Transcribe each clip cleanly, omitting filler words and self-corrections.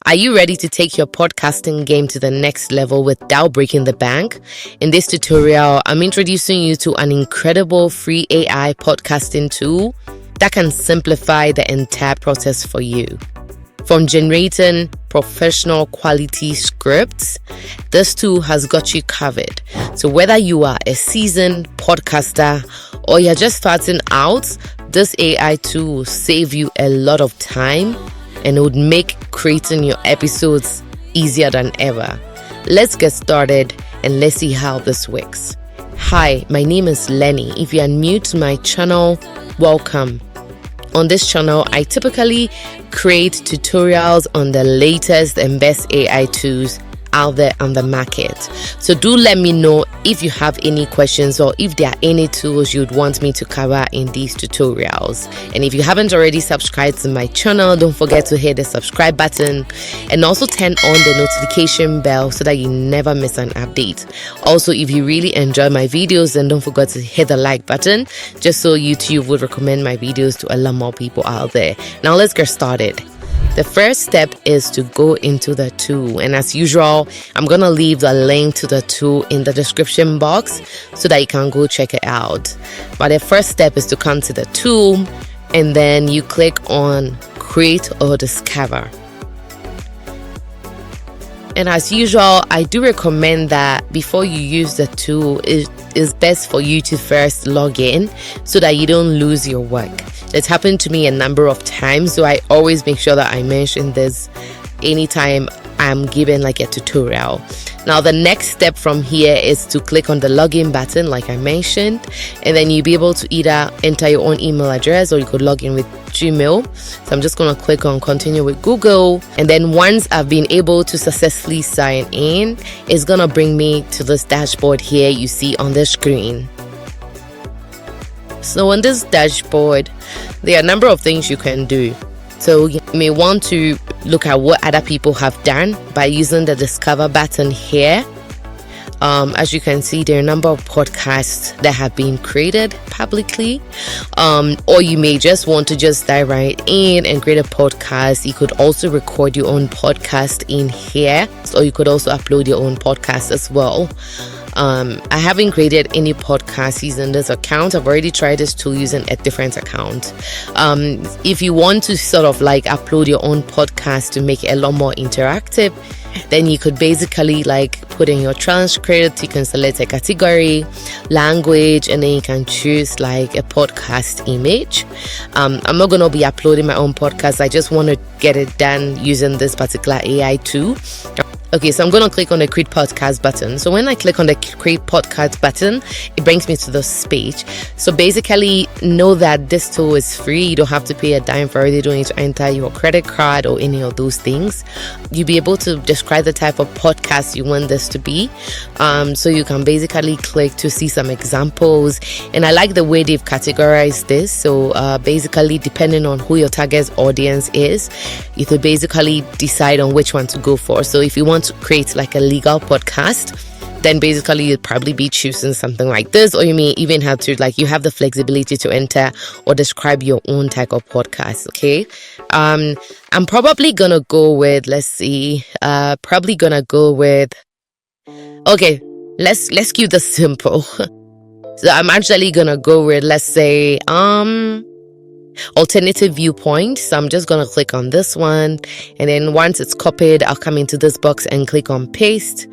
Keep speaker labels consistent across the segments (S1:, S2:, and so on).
S1: Are you ready to take your podcasting game to the next level without breaking the bank? In this tutorial, I'm introducing you to an incredible free AI podcasting tool that can simplify the entire process for you. From generating professional quality scripts, this tool has got you covered. So whether you are a seasoned podcaster or you're just starting out, this AI tool will save you a lot of time and it would make creating your episodes easier than ever. Let's get started and let's see how this works. Hi, my name is Lenny. If you are new to my channel, welcome. On this channel, I typically create tutorials on the latest and best AI tools out there on the market. So do let me know if you have any questions or if there are any tools you'd want me to cover in these tutorials. And if you haven't already subscribed to my channel, don't forget to hit the subscribe button and also turn on the notification bell so that you never miss an update. Also, if you really enjoy my videos, then don't forget to hit the like button just so YouTube would recommend my videos to a lot more people out there. Now let's get started. The first step is to go into the tool, and as usual, I'm gonna leave the link to the tool in the description box so that you can go check it out. But the first step is to come to the tool and then you click on create or discover. And as usual, I do recommend that before you use the tool, it is best for you to first log in so that you don't lose your work. It's happened to me a number of times, so I always make sure that I mention this anytime I'm given like a tutorial. Now the next step from here is to click on the login button like I mentioned, and then you'll be able to either enter your own email address or you could log in with Gmail. So I'm just going to click on continue with Google, and then once I've been able to successfully sign in, it's going to bring me to this dashboard here you see on the screen. So on this dashboard, there are a number of things you can do. So you may want to look at what other people have done by using the discover button here. As you can see, there are a number of podcasts that have been created publicly, or you may just want to just dive right in and create a podcast. You could also record your own podcast in here, or you could also upload your own podcast as well. I haven't created any podcasts using this account. I've already tried this tool using a different account. If you want to sort of like upload your own podcast to make it a lot more interactive, then you could basically like put in your transcript. You can select a category, language, and then you can choose like a podcast image. I'm not going to be uploading my own podcast. I just want to get it done using this particular AI tool. Okay, so I'm going to click on the create podcast button. So when I click on the create podcast button, it brings me to this page. So basically, know that this tool is free. You don't have to pay a dime for it. You don't need to enter your credit card or any of those things. You'll be able to describe the type of podcast you want this to be. So you can basically click to see some examples. And I like the way they've categorized this. So basically, depending on who your target audience is, you could basically decide on which one to go for. So if you want to create like a legal podcast, then basically you'd probably be choosing something like this, or you may even have to like you have the flexibility to enter or describe your own type of podcast. Okay, I'm probably gonna go with let's see, okay, let's keep this simple. So I'm actually gonna go with let's say alternative viewpoint. So I'm just gonna click on this one, and then once it's copied, I'll come into this box and click on paste.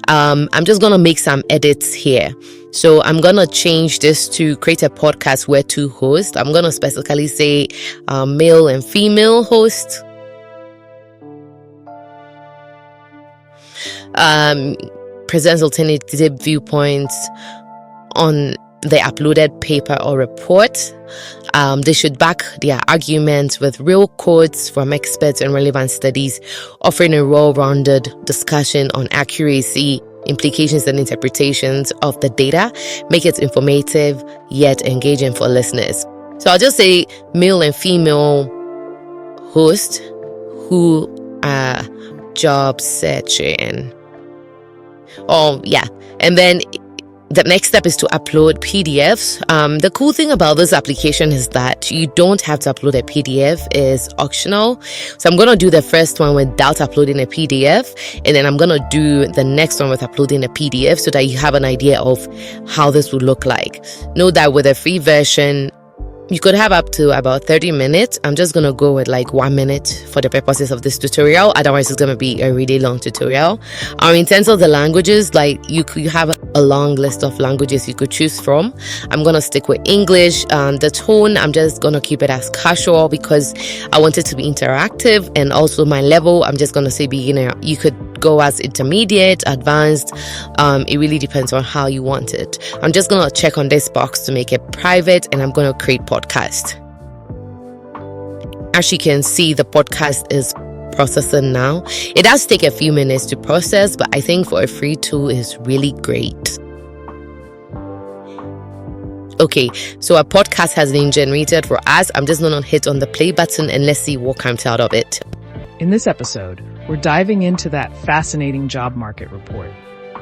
S1: I'm just gonna make some edits here. So I'm gonna change this to create a podcast where two hosts. I'm gonna specifically say male and female host. Presents alternative viewpoints on the uploaded paper or report. They should back their arguments with real quotes from experts and relevant studies, offering a well-rounded discussion on accuracy, implications, and interpretations of the data. Make it informative yet engaging for listeners. So I'll just say male and female host who are job searching. Oh yeah, and then The next step is to upload PDFs. The cool thing about this application is that you don't have to upload a PDF. It's optional. So I'm going to do the first one without uploading a PDF, and then I'm going to do the next one with uploading a PDF so that you have an idea of how this would look like. Note that with a free version, you could have up to about 30 minutes. I'm just going to go with like 1 minute for the purposes of this tutorial. Otherwise, it's going to be a really long tutorial. In terms of the languages, like you have a long list of languages you could choose from. I'm going to stick with English. The tone, I'm just going to keep it as casual because I want it to be interactive. And also my level, I'm just going to say beginner. You could go as intermediate, advanced. It really depends on how you want it. I'm just going to check on this box to make it private, and I'm going to create podcast. As you can see, the podcast is processing now. It does take a few minutes to process, but I think for a free tool is really great. Okay, so a podcast has been generated for us. I'm just going to hit on the play button and let's see what comes out of it.
S2: In this episode, we're diving into that fascinating job market report.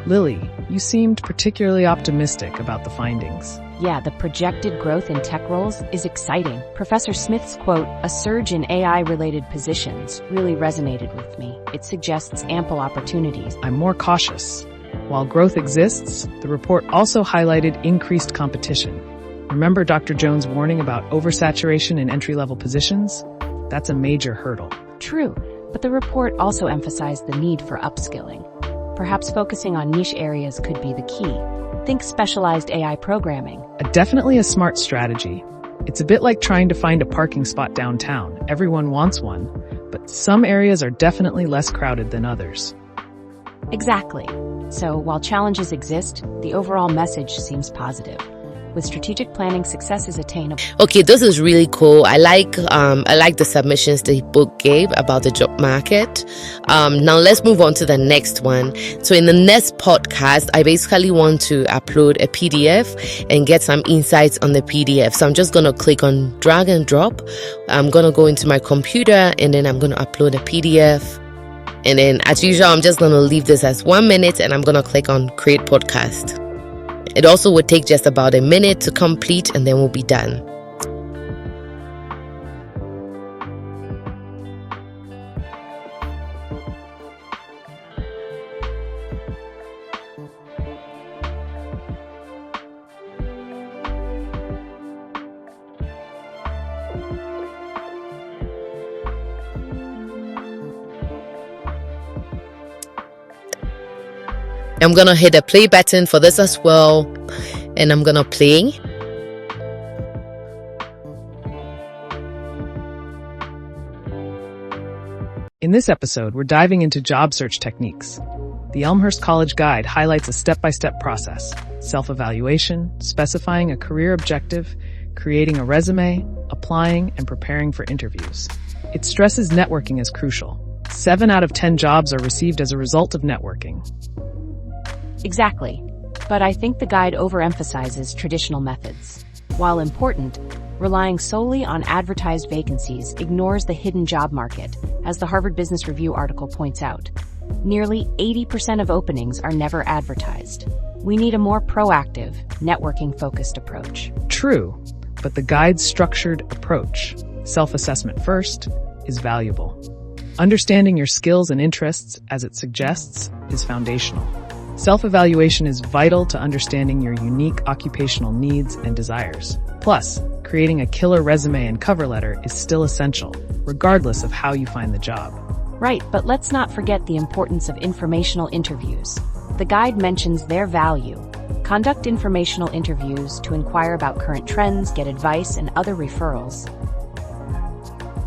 S2: Lily, you seemed particularly optimistic about the findings.
S3: Yeah, the projected growth in tech roles is exciting. Professor Smith's quote, "a surge in AI-related positions," really resonated with me. It suggests ample opportunities.
S2: I'm more cautious. While growth exists, the report also highlighted increased competition. Remember Dr. Jones' warning about oversaturation in entry-level positions? That's a major hurdle.
S3: True, but the report also emphasized the need for upskilling. Perhaps focusing on niche areas could be the key. Think specialized AI programming.
S2: Definitely a smart strategy. It's a bit like trying to find a parking spot downtown. Everyone wants one, but some areas are definitely less crowded than others.
S3: Exactly. So while challenges exist, the overall message seems positive. With strategic planning, success is attainable.
S1: Okay, this is really cool. I like the submissions the book gave about the job market. Now let's move on to the next one. So in the next podcast, I basically want to upload a PDF and get some insights on the PDF. So I'm just going to click on drag and drop. I'm going to go into my computer and then I'm going to upload a PDF. And then as usual, I'm just going to leave this as 1 minute and I'm going to click on create podcast. It also would take just about a minute to complete and then we'll be done. I'm gonna hit the play button for this as well, and I'm gonna play.
S2: In this episode, we're diving into job search techniques. The Elmhurst College Guide highlights a step-by-step process: self-evaluation, specifying a career objective, creating a resume, applying, and preparing for interviews. It stresses networking as crucial. 7 out of 10 jobs are received as a result of networking.
S3: Exactly. But I think the guide overemphasizes traditional methods. While important, relying solely on advertised vacancies ignores the hidden job market, as the Harvard Business Review article points out. Nearly 80% of openings are never advertised. We need a more proactive, networking-focused approach.
S2: True, but the guide's structured approach, self-assessment first, is valuable. Understanding your skills and interests, as it suggests, is foundational. Self-evaluation is vital to understanding your unique occupational needs and desires. Plus, creating a killer resume and cover letter is still essential, regardless of how you find the job.
S3: Right, but let's not forget the importance of informational interviews. The guide mentions their value. Conduct informational interviews to inquire about current trends, get advice, and other referrals.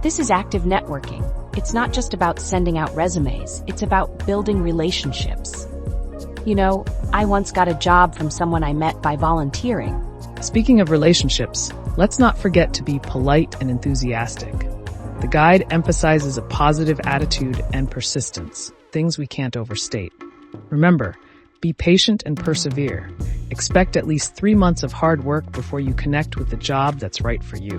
S3: This is active networking. It's not just about sending out resumes, it's about building relationships. You know, I once got a job from someone I met by volunteering.
S2: Speaking of relationships, let's not forget to be polite and enthusiastic. The guide emphasizes a positive attitude and persistence, things we can't overstate. Remember, be patient and persevere. Expect at least 3 months of hard work before you connect with the job that's right for you.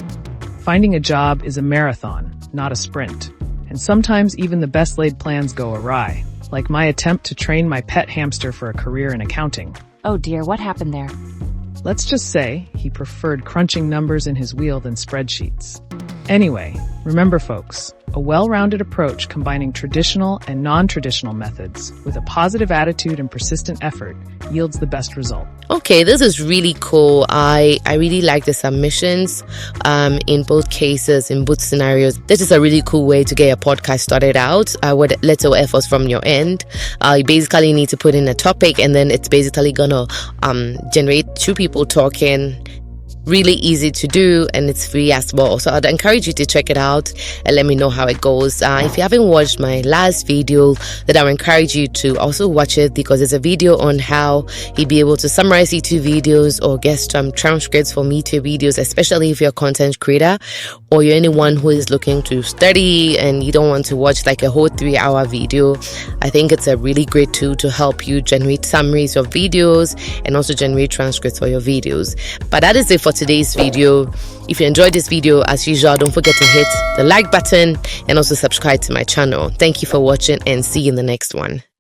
S2: Finding a job is a marathon, not a sprint. And sometimes even the best laid plans go awry. Like my attempt to train my pet hamster for a career in accounting.
S3: Oh dear, what happened there?
S2: Let's just say he preferred crunching numbers in his wheel than spreadsheets. Anyway, remember folks, a well-rounded approach combining traditional and non-traditional methods with a positive attitude and persistent effort yields the best result.
S1: Okay, this is really cool. I really like the submissions in both cases, in both scenarios. This is a really cool way to get a podcast started out with little efforts from your end. You basically need to put in a topic, and then it's basically gonna generate two people talking. Really easy to do, and it's free as well. So I'd encourage you to check it out and let me know how it goes. If you haven't watched my last video, then I would encourage you to also watch it, because there's a video on how you'd be able to summarize YouTube videos or get some transcripts from YouTube videos, especially if you're a content creator or you're anyone who is looking to study and you don't want to watch like a whole 3-hour video. I think it's a really great tool to help you generate summaries of videos and also generate transcripts for your videos. But that is it for today's video. If you enjoyed this video, as usual, don't forget to hit the like button and also subscribe to my channel. Thank you for watching, and see you in the next one.